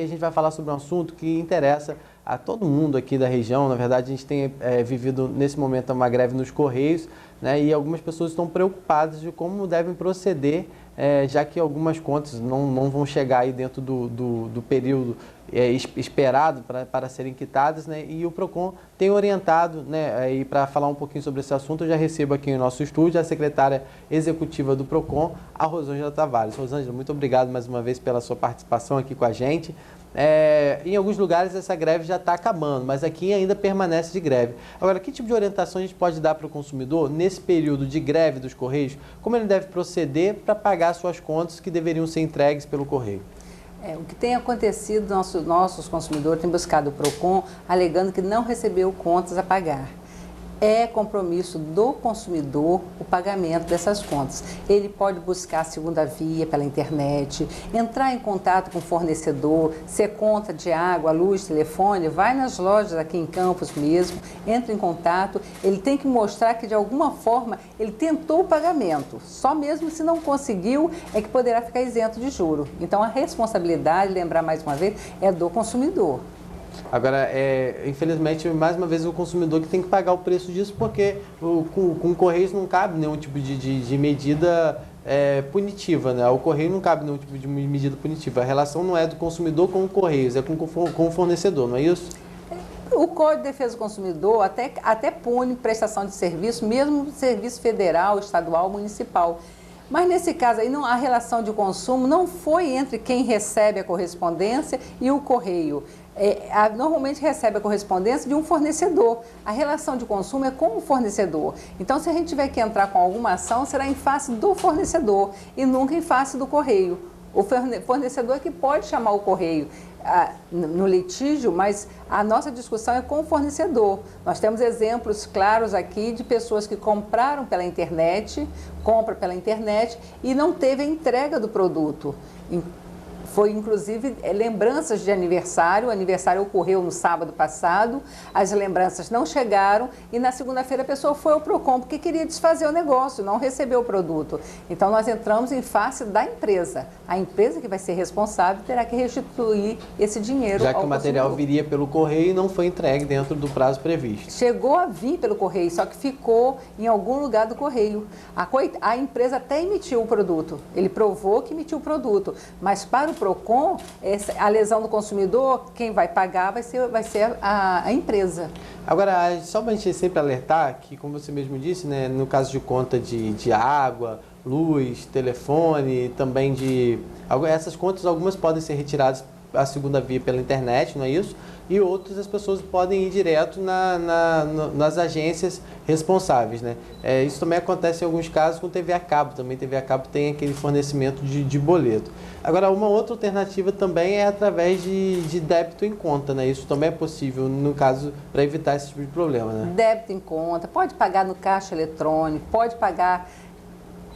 e a gente vai falar sobre um assunto que interessa a todo mundo aqui da região. Na verdade, a gente tem vivido nesse momento uma greve nos Correios, né, e algumas pessoas estão preocupadas de como devem proceder, já que algumas contas não vão chegar aí dentro do período esperado para serem quitadas, né, e o PROCON tem orientado, né, e para falar um pouquinho sobre esse assunto, eu já recebo aqui em nosso estúdio a secretária executiva do PROCON, a Rosângela Tavares. Rosângela, muito obrigado mais uma vez pela sua participação aqui com a gente. Em alguns lugares essa greve já está acabando, mas aqui ainda permanece de greve. Agora, que tipo de orientação a gente pode dar para o consumidor nesse período de greve dos Correios? Como ele deve proceder para pagar suas contas que deveriam ser entregues pelo Correio? O que tem acontecido, nossos consumidores têm buscado o PROCON alegando que não recebeu contas a pagar. É compromisso do consumidor o pagamento dessas contas. Ele pode buscar a segunda via pela internet, entrar em contato com o fornecedor, se é conta de água, luz, telefone, vai nas lojas aqui em Campos mesmo, entra em contato, ele tem que mostrar que de alguma forma ele tentou o pagamento. Só mesmo se não conseguiu é que poderá ficar isento de juro. Então a responsabilidade, lembrar mais uma vez, é do consumidor. Agora, infelizmente, mais uma vez, o consumidor que tem que pagar o preço disso, porque com Correios não cabe nenhum tipo de medida punitiva, né? O Correio não cabe nenhum tipo de medida punitiva. A relação não é do consumidor com o Correios, é com o fornecedor, não é isso? O Código de Defesa do Consumidor até pune prestação de serviço, mesmo serviço federal, estadual, municipal. Mas nesse caso aí, a relação de consumo não foi entre quem recebe a correspondência e o Correio. Normalmente recebe a correspondência de um fornecedor. A relação de consumo é com o fornecedor. Então, se a gente tiver que entrar com alguma ação, será em face do fornecedor e nunca em face do Correio. O fornecedor é que pode chamar o Correio no litígio, mas a nossa discussão é com o fornecedor. Nós temos exemplos claros aqui de pessoas que compraram pela internet, compra pela internet e não teve a entrega do produto. Foi, inclusive, lembranças de aniversário. O aniversário ocorreu no sábado passado, as lembranças não chegaram e na segunda-feira a pessoa foi ao PROCON porque queria desfazer o negócio, não recebeu o produto. Então, nós entramos em face da empresa. A empresa que vai ser responsável terá que restituir esse dinheiro já que o material viria pelo Correio e não foi entregue dentro do prazo previsto. Chegou a vir pelo Correio, só que ficou em algum lugar do Correio. A empresa até emitiu o produto, ele provou que emitiu o produto, mas para o PROCON, a lesão do consumidor, quem vai pagar vai ser a empresa. Agora, só para a gente sempre alertar que, como você mesmo disse, né, no caso de conta de água, luz, telefone, também essas contas, algumas podem ser retiradas a segunda via pela internet, não é isso? E outras as pessoas podem ir direto nas agências responsáveis, né? Isso também acontece em alguns casos com TV a cabo, também TV a cabo tem aquele fornecimento de boleto. Agora, uma outra alternativa também é através de débito em conta, né? Isso também é possível, no caso, para evitar esse tipo de problema, né? Débito em conta, pode pagar no caixa eletrônico, pode pagar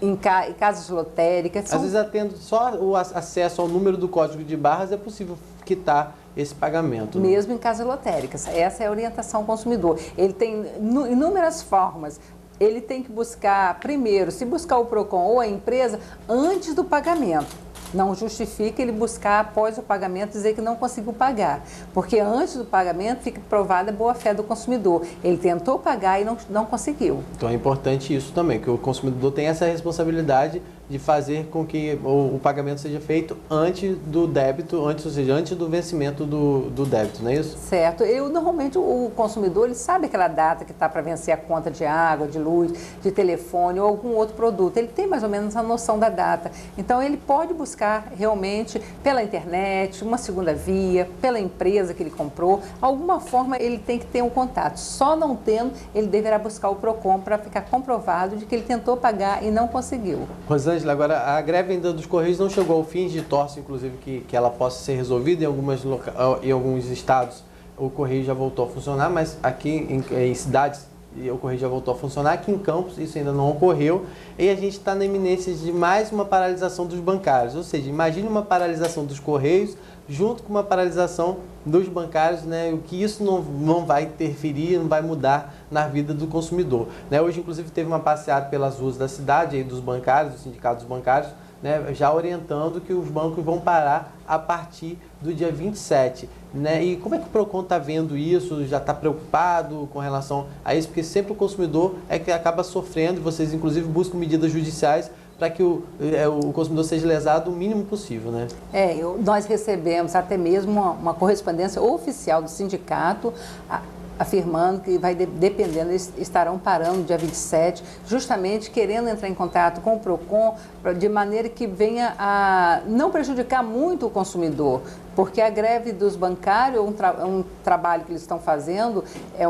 em casas lotéricas. Às vezes, tendo só o acesso ao número do código de barras, é possível quitar esse pagamento. Mesmo em casas lotéricas. Essa é a orientação ao consumidor. Ele tem inúmeras formas. Ele tem que buscar, primeiro, se buscar o PROCON ou a empresa, antes do pagamento. Não justifica ele buscar após o pagamento dizer que não conseguiu pagar, porque antes do pagamento fica provada a boa-fé do consumidor. Ele tentou pagar e não conseguiu. Então é importante isso também, que o consumidor tenha essa responsabilidade de fazer com que o pagamento seja feito antes do débito, ou seja, antes do vencimento do débito, não é isso? Certo. Normalmente o consumidor ele sabe aquela data que está para vencer a conta de água, de luz, de telefone ou algum outro produto. Ele tem mais ou menos a noção da data. Então ele pode buscar realmente pela internet, uma segunda via, pela empresa que ele comprou. Alguma forma ele tem que ter um contato. Só não tendo, ele deverá buscar o PROCON para ficar comprovado de que ele tentou pagar e não conseguiu. Rosângela, agora a greve ainda dos Correios não chegou ao fim, de torce inclusive que ela possa ser resolvida em alguns estados. O Correio já voltou a funcionar, mas aqui em cidades o Correio já voltou a funcionar. Aqui em Campos isso ainda não ocorreu e a gente está na iminência de mais uma paralisação dos bancários. Ou seja, imagine uma paralisação dos Correios junto com uma paralisação dos bancários, né? O que isso não vai interferir, não vai mudar na vida do consumidor, né? Hoje, inclusive, teve uma passeata pelas ruas da cidade, aí, dos bancários, dos sindicatos bancários, né, já orientando que os bancos vão parar a partir do dia 27. Né? E como é que o PROCON está vendo isso? Já está preocupado com relação a isso? Porque sempre o consumidor é que acaba sofrendo, e vocês inclusive buscam medidas judiciais para que o consumidor seja lesado o mínimo possível, né? Nós recebemos até mesmo uma correspondência oficial do sindicato afirmando que dependendo, eles estarão parando no dia 27, justamente querendo entrar em contato com o PROCON de maneira que venha a não prejudicar muito o consumidor, porque a greve dos bancários é um trabalho que eles estão fazendo,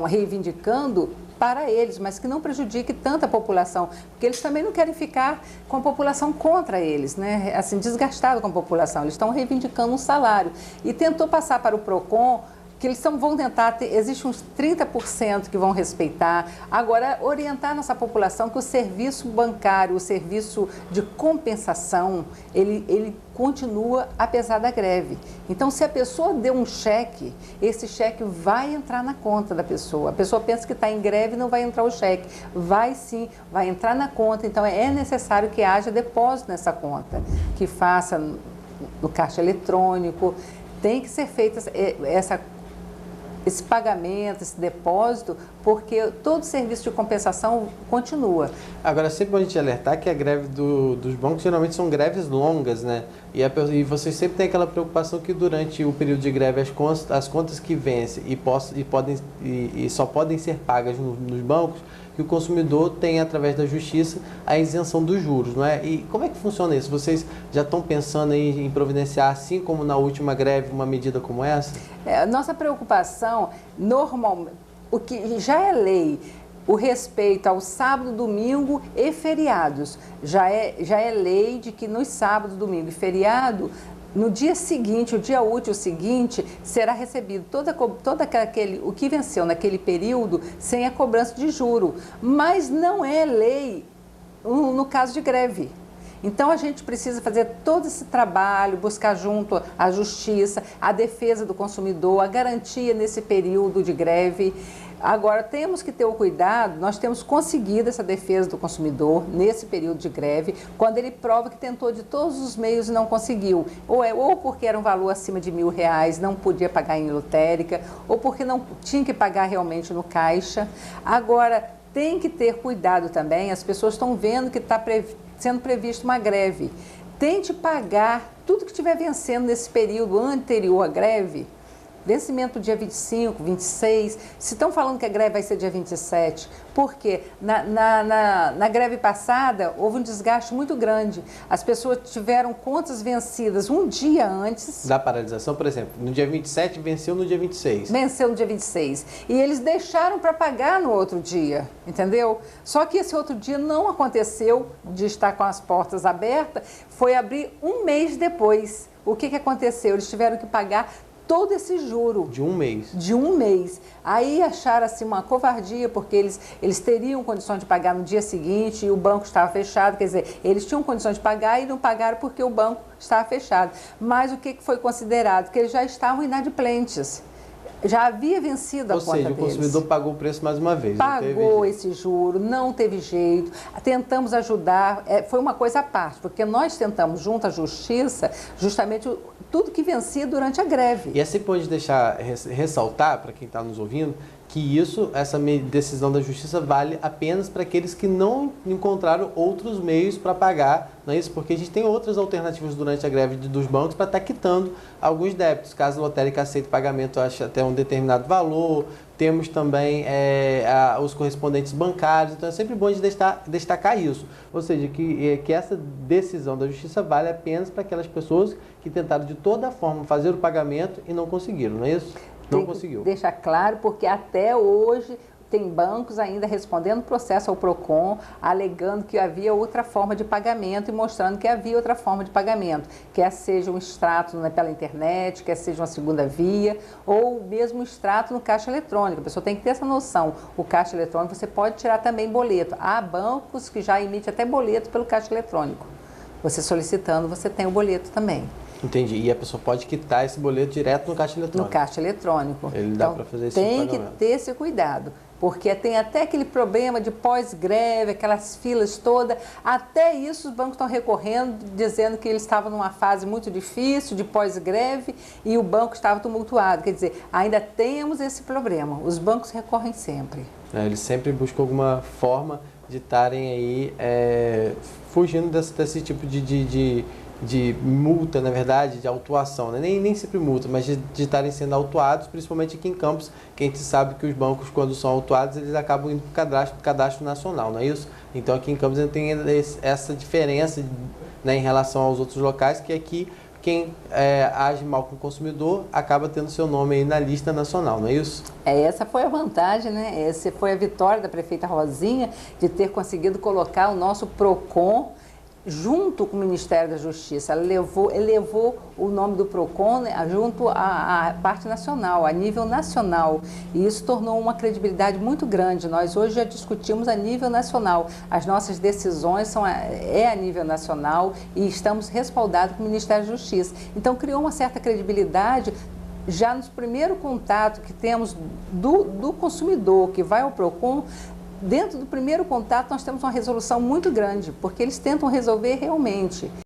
reivindicando para eles, mas que não prejudique tanta população, porque eles também não querem ficar com a população contra eles, né? Assim, desgastado com a população, eles estão reivindicando um salário. E tentou passar para o PROCON que eles vão tentar, existe uns 30% que vão respeitar. Agora, orientar nossa população que o serviço bancário, o serviço de compensação, ele continua apesar da greve. Então, se a pessoa deu um cheque, esse cheque vai entrar na conta da pessoa. A pessoa pensa que está em greve e não vai entrar o cheque. Vai sim, vai entrar na conta. Então, é necessário que haja depósito nessa conta, que faça no caixa eletrônico. Tem que ser feita esse pagamento, esse depósito, porque todo serviço de compensação continua. Agora, sempre a gente alertar que a greve dos bancos geralmente são greves longas, né? E vocês sempre têm aquela preocupação que durante o período de greve as contas que vencem e só podem ser pagas nos bancos, que o consumidor tem, através da justiça, a isenção dos juros, não é? E como é que funciona isso? Vocês já estão pensando em providenciar, assim como na última greve, uma medida como essa? Nossa preocupação, normalmente, o que já é lei, o respeito ao sábado, domingo e feriados. Já é lei de que nos sábados, domingo e feriado, no dia seguinte, o dia útil seguinte, será recebido o que venceu naquele período sem a cobrança de juro. Mas não é lei no caso de greve. Então, a gente precisa fazer todo esse trabalho, buscar junto à justiça, a defesa do consumidor, a garantia nesse período de greve. Agora, temos que ter o cuidado, nós temos conseguido essa defesa do consumidor nesse período de greve, quando ele prova que tentou de todos os meios e não conseguiu. Ou porque era um valor acima de R$1.000, não podia pagar em lotérica, ou porque não tinha que pagar realmente no caixa. Agora, tem que ter cuidado também, as pessoas estão vendo que está sendo prevista uma greve. Tente pagar tudo que estiver vencendo nesse período anterior à greve. Vencimento dia 25, 26, se estão falando que a greve vai ser dia 27, porque na greve passada houve um desgaste muito grande. As pessoas tiveram contas vencidas um dia antes. Da paralisação, por exemplo, no dia 27 venceu no dia 26. Venceu no dia 26. E eles deixaram para pagar no outro dia, entendeu? Só que esse outro dia não aconteceu de estar com as portas abertas, foi abrir um mês depois. O que aconteceu? Eles tiveram que pagar todo esse juro. De um mês. De um mês. Aí acharam assim uma covardia, porque eles teriam condições de pagar no dia seguinte e o banco estava fechado. Quer dizer, eles tinham condições de pagar e não pagaram porque o banco estava fechado. Mas o que foi considerado? Que eles já estavam inadimplentes. Já havia vencido a conta deles. Ou seja, o consumidor pagou o preço mais uma vez. Pagou esse juro, não teve jeito. Tentamos ajudar, foi uma coisa à parte, porque nós tentamos, junto à Justiça, justamente tudo que vencia durante a greve. E é sempre pode deixar ressaltar, para quem está nos ouvindo, que essa decisão da Justiça vale apenas para aqueles que não encontraram outros meios para pagar, não é isso? Porque a gente tem outras alternativas durante a greve dos bancos para estar quitando alguns débitos, caso a lotérica aceite pagamento até um determinado valor. Temos também os correspondentes bancários, então é sempre bom de destacar isso. Ou seja, que essa decisão da Justiça vale apenas para aquelas pessoas que tentaram de toda forma fazer o pagamento e não conseguiram, não é isso? Não conseguiu. Deixar claro, porque até hoje tem bancos ainda respondendo processo ao PROCON, alegando que havia outra forma de pagamento e mostrando que havia outra forma de pagamento, quer seja um extrato pela internet, quer seja uma segunda via, ou mesmo um extrato no caixa eletrônico. A pessoa tem que ter essa noção. O caixa eletrônico você pode tirar também boleto. Há bancos que já emitem até boleto pelo caixa eletrônico. Você solicitando, você tem o boleto também. Entendi. E a pessoa pode quitar esse boleto direto no caixa eletrônico? No caixa eletrônico. Ele dá para fazer esse pagamento. Tem que ter esse cuidado. porque tem até aquele problema de pós-greve, aquelas filas todas, até isso os bancos estão recorrendo, dizendo que eles estavam numa fase muito difícil de pós-greve e o banco estava tumultuado. Quer dizer, ainda temos esse problema, os bancos recorrem sempre. Eles sempre buscam alguma forma de estarem aí fugindo desse tipo de multa, na verdade, de autuação, né? Nem sempre multa, mas de estarem sendo autuados, principalmente aqui em Campos, que a gente sabe que os bancos, quando são autuados, eles acabam indo para o cadastro nacional, não é isso? Então aqui em Campos a gente tem essa diferença, né, em relação aos outros locais, que aqui quem age mal com o consumidor acaba tendo seu nome aí na lista nacional, não é isso? Essa foi a vantagem, né? Essa foi a vitória da prefeita Rosinha de ter conseguido colocar o nosso PROCON junto com o Ministério da Justiça. Ela elevou o nome do PROCON, né, junto à parte nacional, a nível nacional. E isso tornou uma credibilidade muito grande. Nós hoje já discutimos a nível nacional. As nossas decisões são a nível nacional e estamos respaldados com o Ministério da Justiça. Então, criou uma certa credibilidade já no primeiro contato que temos do consumidor que vai ao PROCON. Dentro do primeiro contato, nós temos uma resolução muito grande, porque eles tentam resolver realmente.